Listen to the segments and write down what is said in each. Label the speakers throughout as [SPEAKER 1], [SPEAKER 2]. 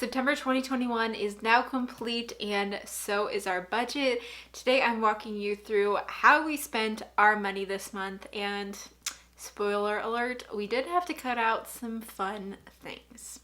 [SPEAKER 1] September 2021 is now complete and so is our budget. Today I'm walking you through how we spent our money this month, and spoiler alert, we did have to cut out some fun things.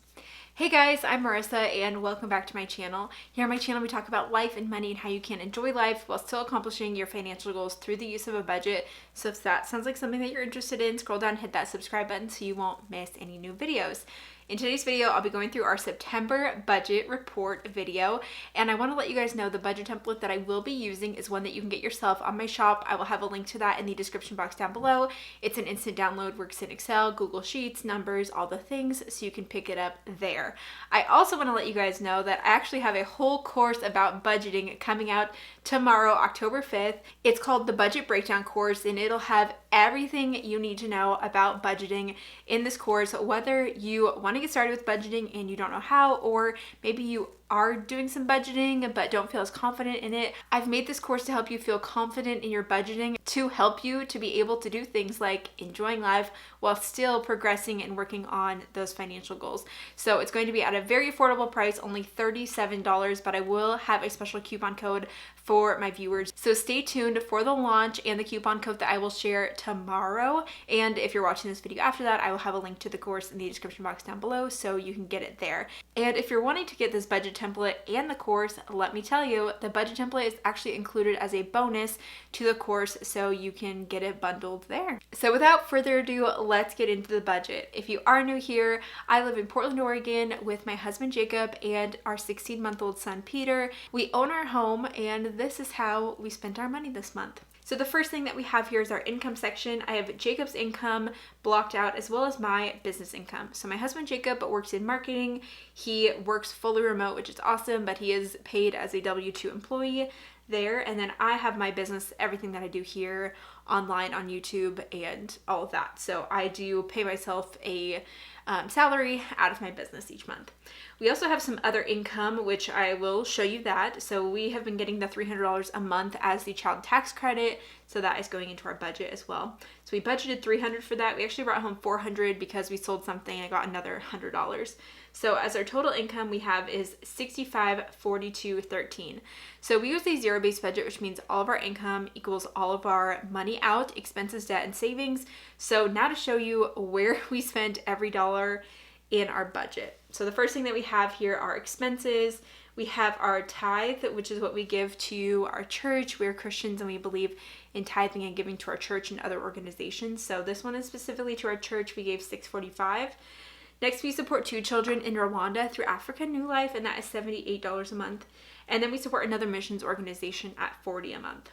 [SPEAKER 1] Hey guys, I'm Marissa and welcome back to my channel. Here on my channel we talk about life and money and how you can enjoy life while still accomplishing your financial goals through the use of a budget. So if that sounds like something that you're interested in, scroll down and hit that subscribe button so you won't miss any new videos. In today's video, I'll be going through our September budget report video, and I want to let you guys know the budget template that I will be using is one that you can get yourself on my shop. I will have a link to that in the description box down below. It's an instant download, works in Excel, Google Sheets, numbers, all the things, so you can pick it up there. I also want to let you guys know that I actually have a whole course about budgeting coming out tomorrow, October 5th. It's called the Budget Breakdown course, and it'll have everything you need to know about budgeting in this course, whether you want to get started with budgeting and you don't know how, or maybe you are doing some budgeting but don't feel as confident in it. I've made this course to help you feel confident in your budgeting, to help you to be able to do things like enjoying life while still progressing and working on those financial goals. So it's going to be at a very affordable price, only $37, but I will have a special coupon code for my viewers. So stay tuned for the launch and the coupon code that I will share tomorrow. And if you're watching this video after that, I will have a link to the course in the description box down below so you can get it there. And if you're wanting to get this budget template and the course, let me tell you, the budget template is actually included as a bonus to the course, so you can get it bundled there. So without further ado, let's get into the budget. If you are new here, I live in Portland, Oregon with my husband Jacob and our 16-month-old son Peter. We own our home, and this is how we spent our money this month. So the first thing that we have here is our income section. I have Jacob's income blocked out as well as my business income. So my husband Jacob works in marketing. He works fully remote, which is awesome, but he is paid as a W-2 employee there. And then I have my business, everything that I do here online on YouTube and all of that. So I do pay myself a salary out of my business each month. We also have some other income, which I will show you that. So we have been getting the $300 a month as the child tax credit. So that is going into our budget as well. So we budgeted $300 for that. We actually brought home $400 because we sold something and I got another $100. So as our total income we have is $65,4213. So we use a zero-based budget, which means all of our income equals all of our money out, expenses, debt, and savings. So now to show you where we spent every dollar in our budget. So the first thing that we have here are expenses. We have our tithe, which is what we give to our church. We're Christians and we believe in tithing and giving to our church and other organizations. So this one is specifically to our church. We gave $645. Next, we support 2 children in Rwanda through Africa New Life, and that is $78 a month. And then we support another missions organization at $40 a month.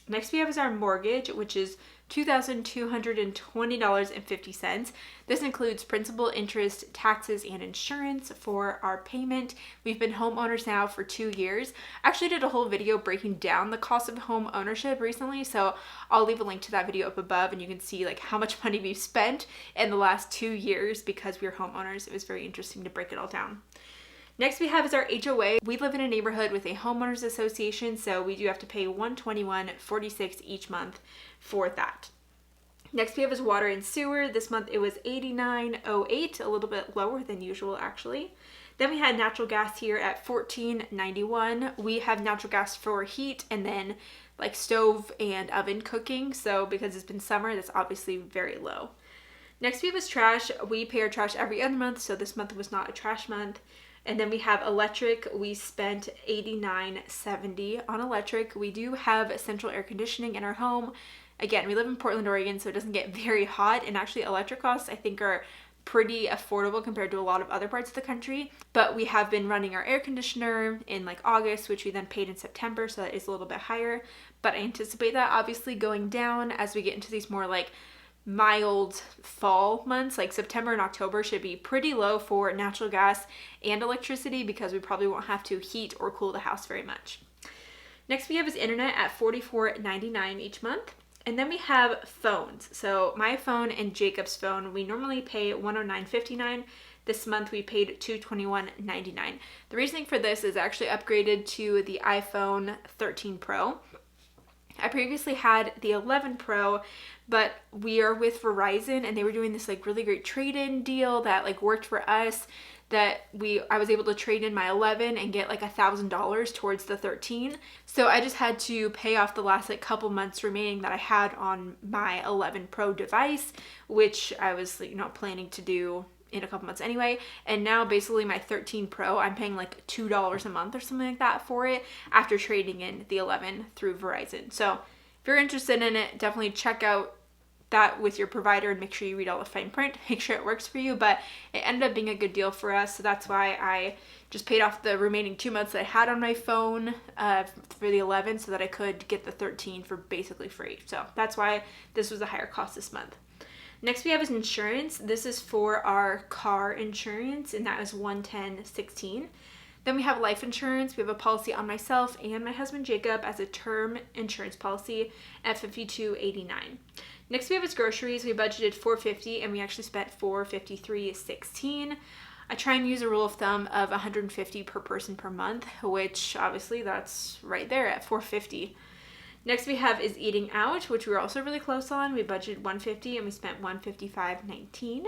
[SPEAKER 1] Next we have is our mortgage, which is $2,220.50. This includes principal, interest, taxes, and insurance for our payment. We've been homeowners now for 2 years. I actually did a whole video breaking down the cost of home ownership recently, so I'll leave a link to that video up above and you can see like how much money we've spent in the last 2 years because we're homeowners. It was very interesting to break it all down. Next we have is our HOA. We live in a neighborhood with a homeowners association, so we do have to pay $121.46 each month for that. Next we have is water and sewer. This month it was $89.08, a little bit lower than usual actually. Then we had natural gas here at $14.91. We have natural gas for heat and then like stove and oven cooking, so because it's been summer, that's obviously very low. Next we have is trash. We pay our trash every other month, so this month was not a trash month. And then we have electric. We spent $89.70 on electric. We do have central air conditioning in our home. Again, we live in Portland, Oregon, so it doesn't get very hot. And actually electric costs, I think, are pretty affordable compared to a lot of other parts of the country. But we have been running our air conditioner in like August, which we then paid in September, so that is a little bit higher. But I anticipate that obviously going down as we get into these more like mild fall months. Like September and October should be pretty low for natural gas and electricity because we probably won't have to heat or cool the house very much. Next we have is internet at $44.99 each month. And then we have phones. So my phone and Jacob's phone, we normally pay $109.59. This month we paid $221.99. The reasoning for this is actually upgraded to the iPhone 13 Pro. I previously had the 11 Pro, but we are with Verizon and they were doing this like really great trade-in deal that like worked for us. that I was able to trade in my 11 and get like $1,000 towards the 13. So I just had to pay off the last like couple months remaining that I had on my 11 Pro device, which I was planning to do in a couple months anyway. And now basically my 13 Pro, I'm paying like $2 a month or something like that for it after trading in the 11 through Verizon. So if you're interested in it, definitely check out that with your provider and make sure you read all the fine print, make sure it works for you. But it ended up being a good deal for us, so that's why I just paid off the remaining 2 months that I had on my phone for the 11 so that I could get the 13 for basically free. So that's why this was a higher cost this month. Next we have is insurance. This is for our car insurance, and that is $110.16. Then we have life insurance. We have a policy on myself and my husband Jacob as a term insurance policy at $52.89. Next we have is groceries. We budgeted $450 and we actually spent $453.16. I try and use a rule of thumb of $150 per person per month, which obviously that's right there at $450. Next we have is eating out, which we were also really close on. We budgeted $150 and we spent $155.19.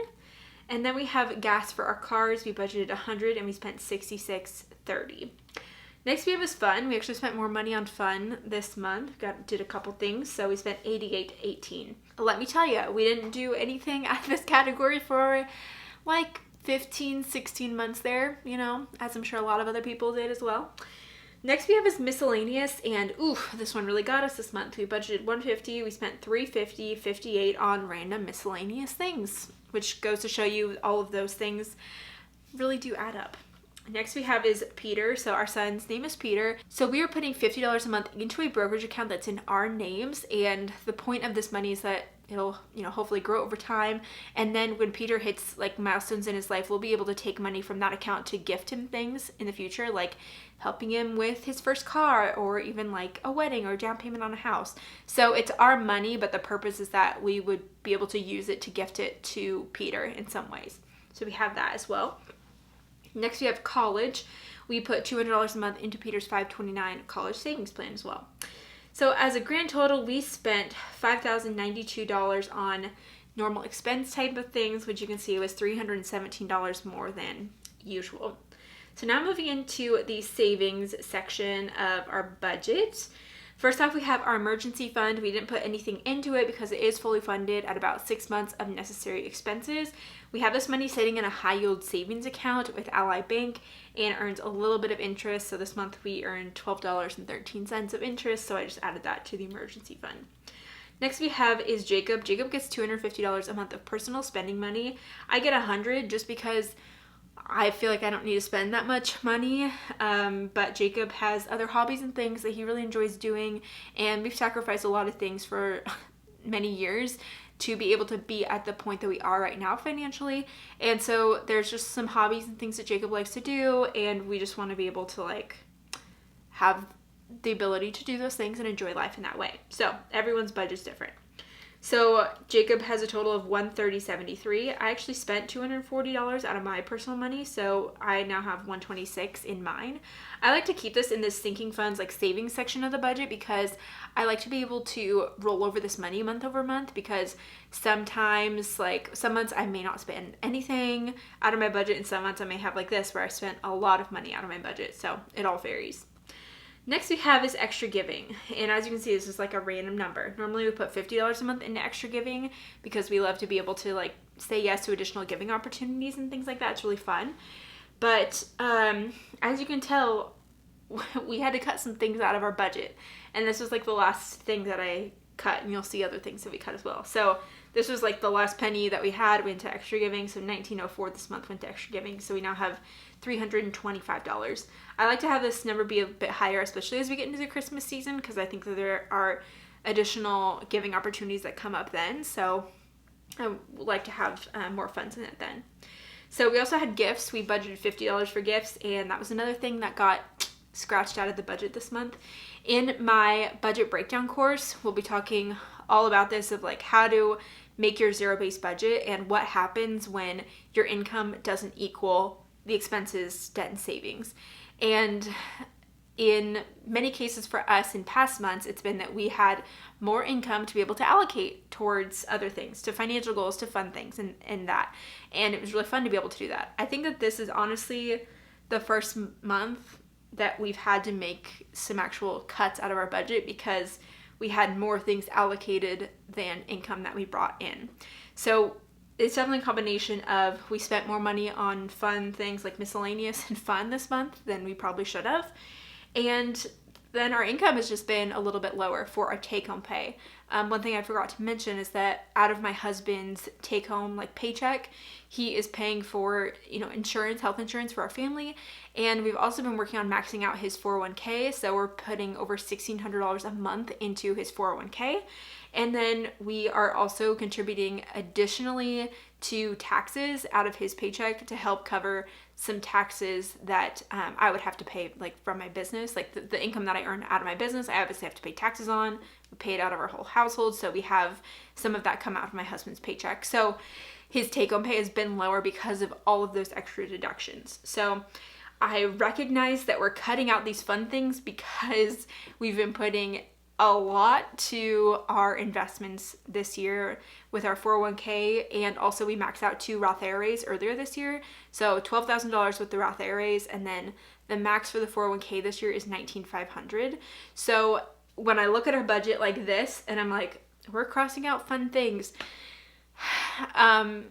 [SPEAKER 1] And then we have gas for our cars. We budgeted $100 and we spent $66.30. Next we have is fun. We actually spent more money on fun this month. Did a couple things, so we spent $88.18. Let me tell you, we didn't do anything out of this category for like 15, 16 months there, as I'm sure a lot of other people did as well. Next we have is miscellaneous, and this one really got us this month. We budgeted $150, we spent $350.58 on random miscellaneous things, which goes to show you all of those things really do add up. Next we have is Peter. So our son's name is Peter. So we are putting $50 a month into a brokerage account that's in our names, and the point of this money is that it'll hopefully grow over time, and then when Peter hits like milestones in his life, we'll be able to take money from that account to gift him things in the future, like helping him with his first car or even like a wedding or down payment on a house. So it's our money, but the purpose is that we would be able to use it to gift it to Peter in some ways. So we have that as well. Next we have college. We put $200 a month into Peter's 529 college savings plan as well. So as a grand total, we spent $5,092 on normal expense type of things, which you can see was $317 more than usual. So now moving into the savings section of our budget. First off, we have our emergency fund. We didn't put anything into it because it is fully funded at about 6 months of necessary expenses. We have this money sitting in a high yield savings account with Ally Bank and earns a little bit of interest. So this month we earned $12.13 of interest. So I just added that to the emergency fund. Next we have is Jacob. Jacob gets $250 a month of personal spending money. I get $100 just because I feel like I don't need to spend that much money, but Jacob has other hobbies and things that he really enjoys doing, and we've sacrificed a lot of things for many years to be able to be at the point that we are right now financially. And so there's just some hobbies and things that Jacob likes to do, and we just want to be able to like have the ability to do those things and enjoy life in that way. So everyone's budget's different. So Jacob has a total of $130.73. I actually spent $240 out of my personal money, so I now have $126 in mine. I like to keep this in this sinking funds, like savings section of the budget, because I like to be able to roll over this money month over month, because sometimes, like some months I may not spend anything out of my budget, and some months I may have like this where I spent a lot of money out of my budget, so it all varies. Next we have is extra giving, and as you can see, this is like a random number. Normally we put $50 a month into extra giving because we love to be able to like say yes to additional giving opportunities and things like that. It's really fun. But as you can tell, we had to cut some things out of our budget, and this was like the last thing that I cut, and you'll see other things that we cut as well. So this was like the last penny that we had went to extra giving, so $19.04 this month went to extra giving, so we now have $325. I like to have this number be a bit higher, especially as we get into the Christmas season, because I think that there are additional giving opportunities that come up then, so I would like to have more funds in it then. So we also had gifts. We budgeted $50 for gifts, and that was another thing that got scratched out of the budget this month. In my budget breakdown course, we'll be talking all about this, of like how to make your zero-based budget and what happens when your income doesn't equal the expenses, debt, and savings. And in many cases for us in past months, it's been that we had more income to be able to allocate towards other things, to financial goals, to fun things, and that. And it was really fun to be able to do that. I think that this is honestly the first month that we've had to make some actual cuts out of our budget because we had more things allocated than income that we brought in. So it's definitely a combination of we spent more money on fun things like miscellaneous and fun this month than we probably should have. And then our income has just been a little bit lower for our take-home pay. One thing I forgot to mention is that out of my husband's take-home like paycheck, he is paying for, insurance, health insurance for our family. And we've also been working on maxing out his 401k. So we're putting over $1,600 a month into his 401k. And then we are also contributing additionally to taxes out of his paycheck to help cover some taxes that I would have to pay like from my business, like the income that I earn out of my business. I obviously have to pay taxes on. We pay it out of our whole household, so we have some of that come out of my husband's paycheck. So his take-home pay has been lower because of all of those extra deductions. So I recognize that we're cutting out these fun things because we've been putting a lot to our investments this year with our 401k, and also we maxed out 2 Roth IRAs earlier this year. So $12,000 with the Roth IRAs, and then the max for the 401k this year is $19,500. So when I look at our budget like this and I'm like, we're crossing out fun things, I'm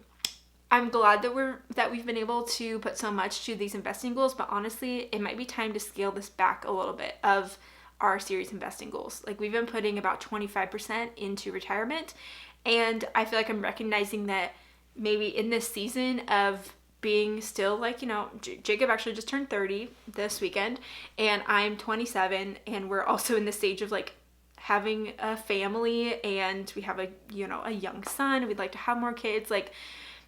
[SPEAKER 1] glad that we've been able to put so much to these investing goals, but honestly, it might be time to scale this back a little bit of our serious investing goals. Like we've been putting about 25% into retirement, and I feel like I'm recognizing that maybe in this season of being still like, Jacob actually just turned 30 this weekend and I'm 27, and we're also in the stage of like having a family, and we have a young son. We'd like to have more kids. Like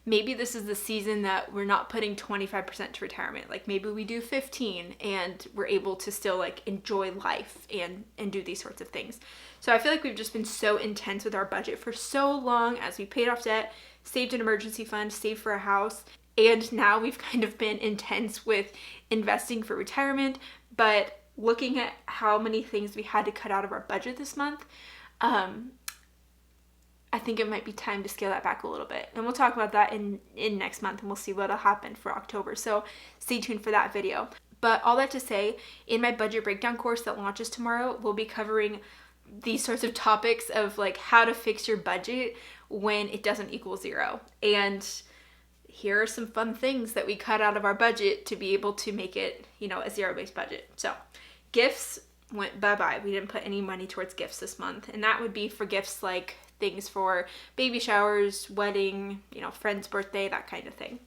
[SPEAKER 1] maybe this is the season that we're not putting 25% to retirement. Like maybe we do 15 and we're able to still like enjoy life and do these sorts of things. So I feel like we've just been so intense with our budget for so long as we paid off debt, saved an emergency fund, saved for a house. And now we've kind of been intense with investing for retirement, but looking at how many things we had to cut out of our budget this month, I think it might be time to scale that back a little bit. And we'll talk about that in next month, and we'll see what'll happen for October. So stay tuned for that video. But all that to say, in my budget breakdown course that launches tomorrow, we'll be covering these sorts of topics of like how to fix your budget when it doesn't equal 0. And here are some fun things that we cut out of our budget to be able to make it, a 0-based budget. So gifts went bye-bye. We didn't put any money towards gifts this month. And that would be for gifts like things for baby showers, wedding, friend's birthday, that kind of thing.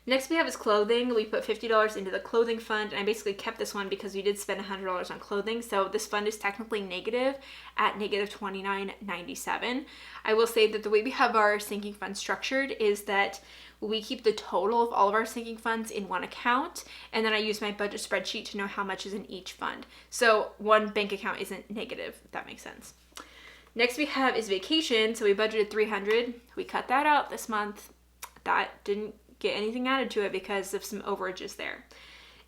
[SPEAKER 1] Next we have is clothing. We put $50 into the clothing fund, and I basically kept this one because we did spend $100 on clothing. So this fund is technically negative at negative $29.97. I will say that the way we have our sinking fund structured is that we keep the total of all of our sinking funds in one account, and then I use my budget spreadsheet to know how much is in each fund. So one bank account isn't negative, if that makes sense. Next we have is vacation. So we budgeted $300. We cut that out this month. That didn't get anything added to it because of some overages there.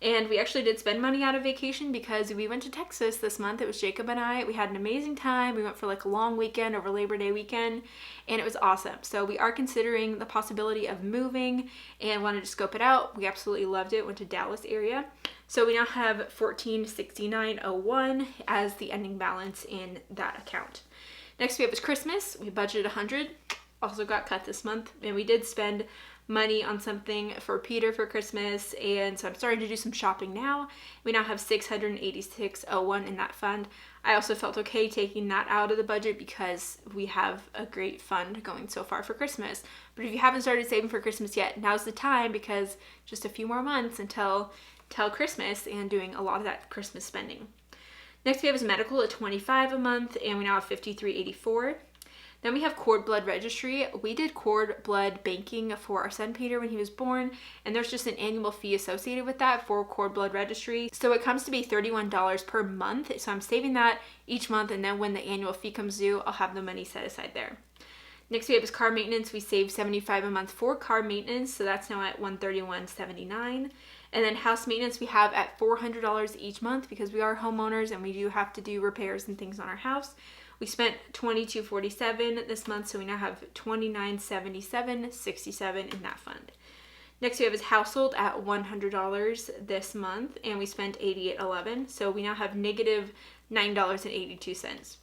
[SPEAKER 1] And we actually did spend money out of vacation because we went to Texas this month. It was Jacob and I. We had an amazing time. We went for like a long weekend over Labor Day weekend, and it was awesome. So we are considering the possibility of moving and wanted to scope it out. We absolutely loved it. Went to Dallas area. So we now have $1469.01 as the ending balance in that account. Next we have is Christmas. We budgeted $100. Also got cut this month, and we did spend money on something for Peter for Christmas, and so I'm starting to do some shopping now. We now have $686.01 in that fund. I also felt okay taking that out of the budget because we have a great fund going so far for Christmas. But if you haven't started saving for Christmas yet, now's the time, because just a few more months until Christmas and doing a lot of that Christmas spending. Next we have is medical at $25 a month, and we now have $53.84. Then we have cord blood registry. We did cord blood banking for our son Peter when he was born, and there's just an annual fee associated with that for cord blood registry. So it comes to be $31 per month. So I'm saving that each month, and then when the annual fee comes due, I'll have the money set aside there. Next we have is car maintenance. We saved $75 a month for car maintenance, so that's now at $131.79. And then house maintenance we have at $400 each month because we are homeowners and we do have to do repairs and things on our house. We spent $22.47 this month, so we now have $29.77.67 in that fund. Next we have is household at $100 this month, and we spent $88.11, so we now have negative $9.82.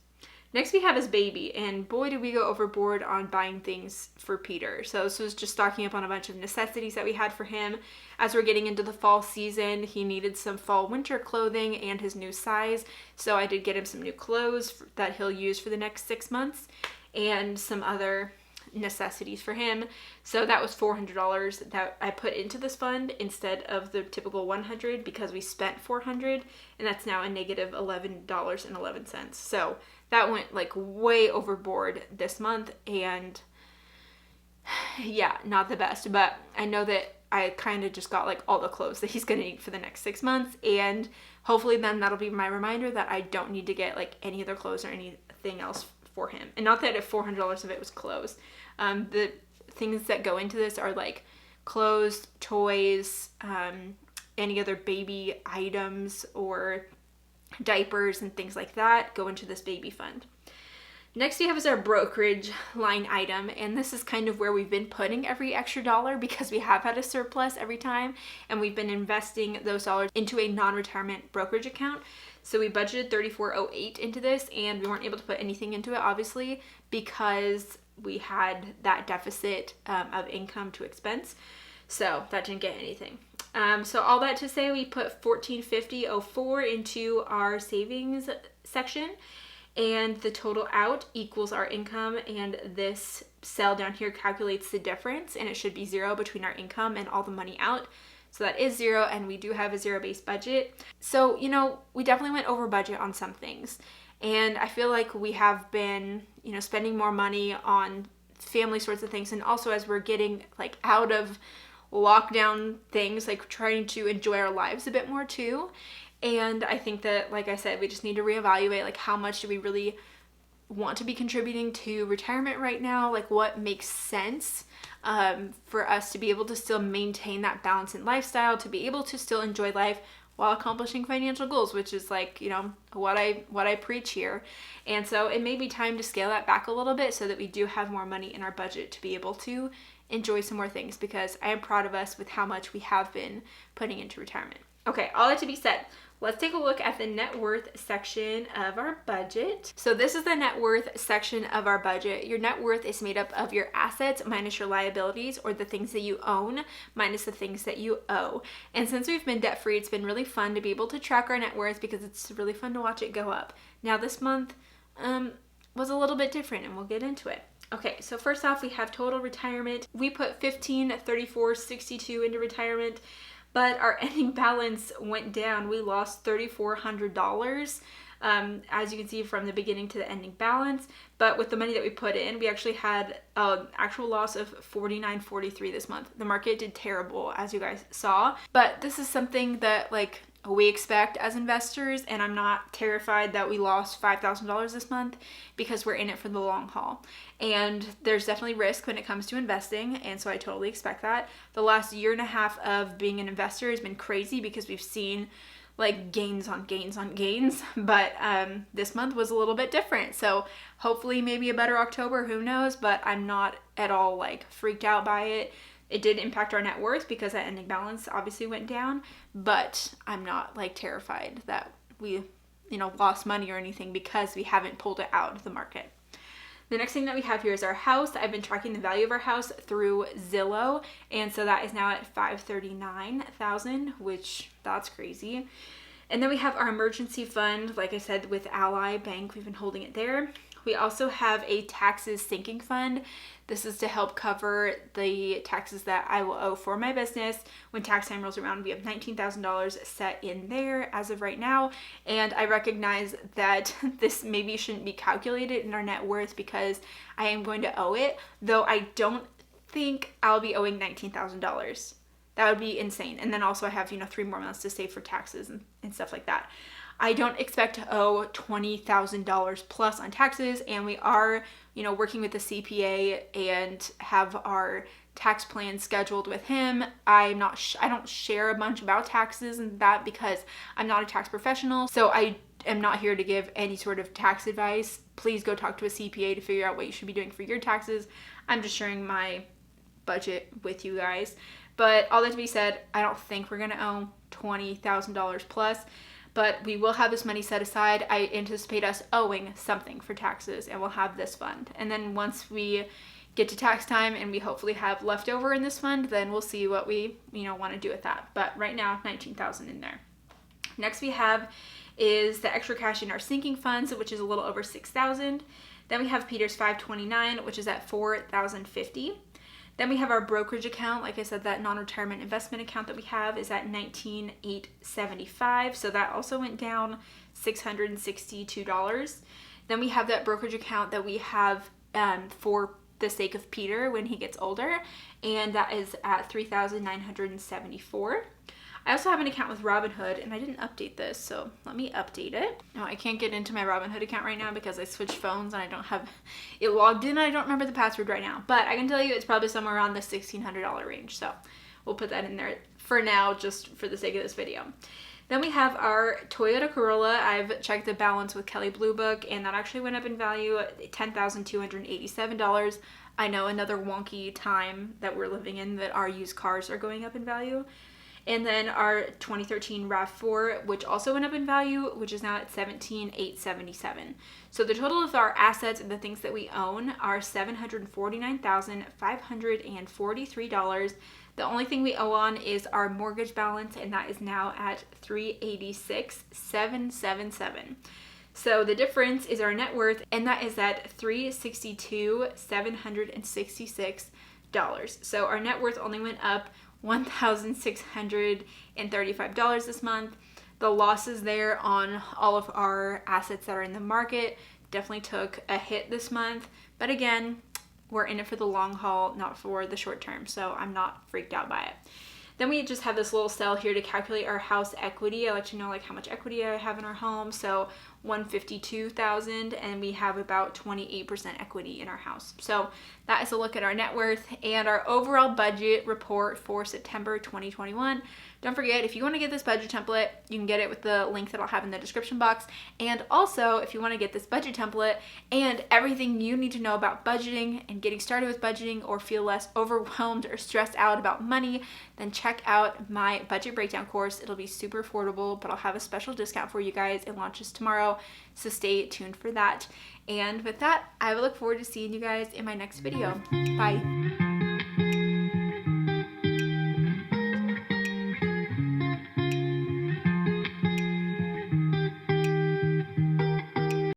[SPEAKER 1] Next we have is baby, and boy did we go overboard on buying things for Peter. So this was just stocking up on a bunch of necessities that we had for him. As we're getting into the fall season, he needed some fall winter clothing and his new size. So I did get him some new clothes that he'll use for the next 6 months and some other necessities for him. So that was $400 that I put into this fund instead of the typical $100 because we spent $400, and that's now a negative $11.11. So that went like way overboard this month, and yeah, not the best. But I know that I kind of just got like all the clothes that he's gonna need for the next 6 months, and hopefully then that'll be my reminder that I don't need to get like any other clothes or anything else for him. And not that if $400 of it was clothes. The things that go into this are like clothes, toys, any other baby items or diapers and things like that go into this baby fund. Next we have is our brokerage line item, and this is kind of where we've been putting every extra dollar because we have had a surplus every time, and we've been investing those dollars into a non-retirement brokerage account. So we budgeted $34.08 into this, and we weren't able to put anything into it, obviously, because we had that deficit of income to expense. So that didn't get anything. So all that to say, we put $1450.04 into our savings section, and the total out equals our income, and this cell down here calculates the difference, and it should be 0 between our income and all the money out. So that is 0, and we do have a zero-based budget. So, you know, we definitely went over budget on some things, and I feel like we have been, you know, spending more money on family sorts of things, and also as we're getting like out of lockdown things, like trying to enjoy our lives a bit more too. And I think that, like I said, we just need to reevaluate like how much do we really want to be contributing to retirement right now, like what makes sense for us to be able to still maintain that balance in lifestyle, to be able to still enjoy life while accomplishing financial goals, which is like, you know, what I preach here. And so it may be time to scale that back a little bit so that we do have more money in our budget to be able to enjoy some more things, because I am proud of us with how much we have been putting into retirement. Okay, all that to be said, let's take a look at the net worth section of our budget. So this is the net worth section of our budget. Your net worth is made up of your assets minus your liabilities, or the things that you own minus the things that you owe. And since we've been debt free, it's been really fun to be able to track our net worth because it's really fun to watch it go up. Now this month was a little bit different, and we'll get into it. Okay, so first off, we have total retirement. We put $15,34.62 into retirement, but our ending balance went down. We lost $3,400, as you can see from the beginning to the ending balance. But with the money that we put in, we actually had an actual loss of $49.43 this month. The market did terrible, as you guys saw. But this is something that like we expect as investors, and I'm not terrified that we lost $5,000 this month because we're in it for the long haul. And there's definitely risk when it comes to investing, and so I totally expect that. The last year and a half of being an investor has been crazy because we've seen like gains on gains on gains, but this month was a little bit different. So hopefully maybe a better October, who knows, but I'm not at all like freaked out by it. It did impact our net worth because that ending balance obviously went down, but I'm not like terrified that we, you know, lost money or anything because we haven't pulled it out of the market. The next thing that we have here is our house. I've been tracking the value of our house through Zillow, and so that is now at $539,000, which that's crazy. And then we have our emergency fund, like I said, with Ally Bank. We've been holding it there. We also have a taxes sinking fund. This is to help cover the taxes that I will owe for my business when tax time rolls around. We have $19,000 set in there as of right now, and I recognize that this maybe shouldn't be calculated in our net worth because I am going to owe it, though I don't think I'll be owing $19,000. That would be insane. And then also I have, 3 more months to save for taxes and stuff like that. I don't expect to owe $20,000 plus on taxes, and we are, working with the CPA and have our tax plan scheduled with him. I don't share a bunch about taxes and that because I'm not a tax professional. So I am not here to give any sort of tax advice. Please go talk to a CPA to figure out what you should be doing for your taxes. I'm just sharing my budget with you guys. But all that to be said, I don't think we're gonna owe $20,000 plus, but we will have this money set aside. I anticipate us owing something for taxes, and we'll have this fund. And then once we get to tax time and we hopefully have leftover in this fund, then we'll see what we want to do with that. But right now, $19,000 in there. Next we have is the extra cash in our sinking funds, which is a little over $6,000. Then we have Peter's $529, which is at $4,050. Then we have our brokerage account. Like I said, that non-retirement investment account that we have is at $19,875. So that also went down $662. Then we have that brokerage account that we have for the sake of Peter when he gets older, and that is at $3,974. I also have an account with Robinhood, and I didn't update this, so let me update it. No, I can't get into my Robinhood account right now because I switched phones and I don't have it logged in and I don't remember the password right now. But I can tell you it's probably somewhere around the $1,600 range, so we'll put that in there for now just for the sake of this video. Then we have our Toyota Corolla. I've checked the balance with Kelley Blue Book, and that actually went up in value at $10,287. I know, another wonky time that we're living in that our used cars are going up in value. And then our 2013 RAV4, which also went up in value, which is now at $17,877. So the total of our assets and the things that we own are $749,543. The only thing we owe on is our mortgage balance, and that is now at $386,777. So the difference is our net worth, and that is at $362,766. So our net worth only went up $1,635 this month. The losses there on all of our assets that are in the market definitely took a hit this month. But again, we're in it for the long haul, not for the short term. So I'm not freaked out by it. Then we just have this little cell here to calculate our house equity. I let you know like how much equity I have in our home. So $152,000, and we have about 28% equity in our house. So that is a look at our net worth and our overall budget report for September 2021. Don't forget, if you want to get this budget template, you can get it with the link that I'll have in the description box. And also, if you want to get this budget template and everything you need to know about budgeting and getting started with budgeting, or feel less overwhelmed or stressed out about money, then check out my budget breakdown course. It'll be super affordable, but I'll have a special discount for you guys. It launches tomorrow, so stay tuned for that. And with that, I will look forward to seeing you guys in my next video. Bye.